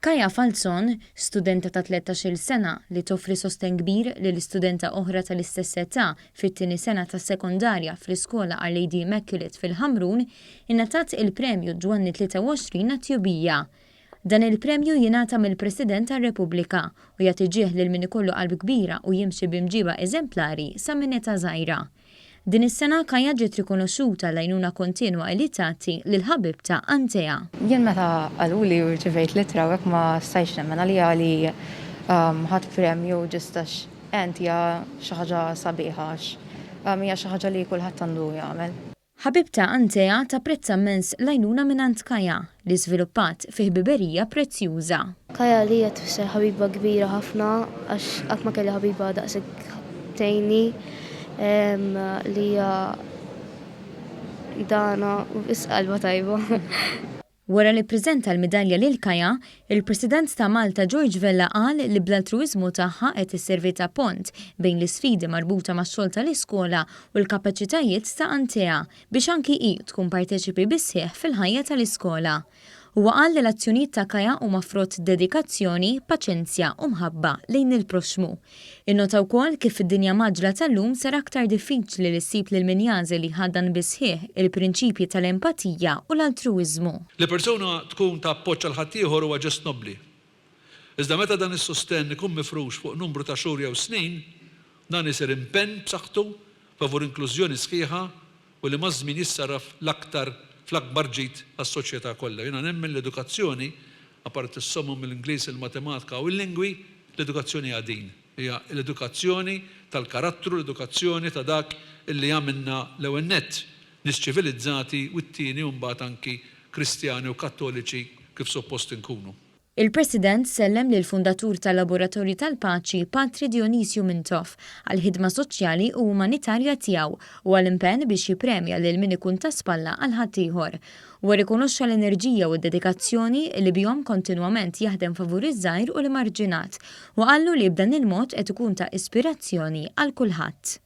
Kaja Falzon, studenta ta' 13-il sena li toffri sosten kbir lil studenta oħra tal-istess età fit-tieni sena ta' sekondarja fl-iskola Lady Immaculate fil-Ħamrun, ingħatat il-premju Ġwanni 23 Natjubija. Dan il-premju jingħata mill-President tar-Repubblika u jagħti ġieħ lil min ikollu qalb kbira u jimxi b'imġiba eżemplari sa minn età żgħira. Din is-sena Kaja ġiet rikonoxxuta l-għajnuna kontinwa li tagħti lil ħabib ta' Antea. Jien meta qaluli u rċevejt litra u hekk ma stajx nemmen għalija li ħadd premju ġist għax Antea xi ħaġa sabiħa hija xi ħaġa li kulħadd għandu jagħmel. Ħabib ta' Antea tapprezza immens l-għajnuna mingħand Kaja li żviluppat fi ħbiberija prezzjuża. Kaja li qed tfisser ħabiba kbira ħafna għax qatt ma kelli ħabiba daqshekk tgħinni li dana u qalba tajba. Wara li ppreżenta l-medalja lil Kaja, il-President ta' Malta George Vella qal li bl-altruiżmu tagħha qed isservi ta' pont bejn l-isfidi marbuta max-xogħol tal-iskola u l-kapaċitajiet ta' Antea biex anki hi tkun parteċipi bis-sieħ fil-ħajja tal-iskola. Huwa qal li l-azzjonijiet ta' Kaja huma frott dedikazzjoni, paċenzja u mħabba lejn il-proxmu. Innota wkoll kif id-dinja maġla tal-lum sar aktar diffiċli li ssib lil min jażel li ħaddan bisħieħ il-prinċipji tal-empatija u l-altruiżmu. Li persuna tkun ta' appoġġ għal ħaddieħor huwa ġest nobbli. Iżda meta dan is-sostenn ikun mifrux fuq numru ta' xhur jew snin, dan isir impenn b'saħħtu favur inklużjoni sħiħa u li ma' żmien jissarraf l-aktar fl-akbar ġid għas-soċjetà kollha. Jiena nemmen l-edukazzjoni, apart is-sommu mill-Ingliż, il-Matematika u l-lingwi, l-edukazzjoni għadin. Hija l-edukazzjoni tal-karattru, l-edukazzjoni ta' dak illi għamilna l-ewwel nett nies ċivilizzati u t-tieni u mbagħad anki Kristjani u Kattoliċi kif suppost inkunu. Il-President sellem lil fundatur tal-Laboratorji tal-Paċi Patri Dionisio Mintoff għal-ħidma soċjali u umanitarja tiegħu u għall-impenn biex jippremja lil min ikun ta' spalla għal ħaddieħor. U rikonoxxa l-enerġija u d-dedikazzjoni li bihom kontinwament jaħdem favur iż-żgħir u l-marġinat u qallu li b'dan il-mod qed ikun ta' ispirazzjoni għal kulħadd.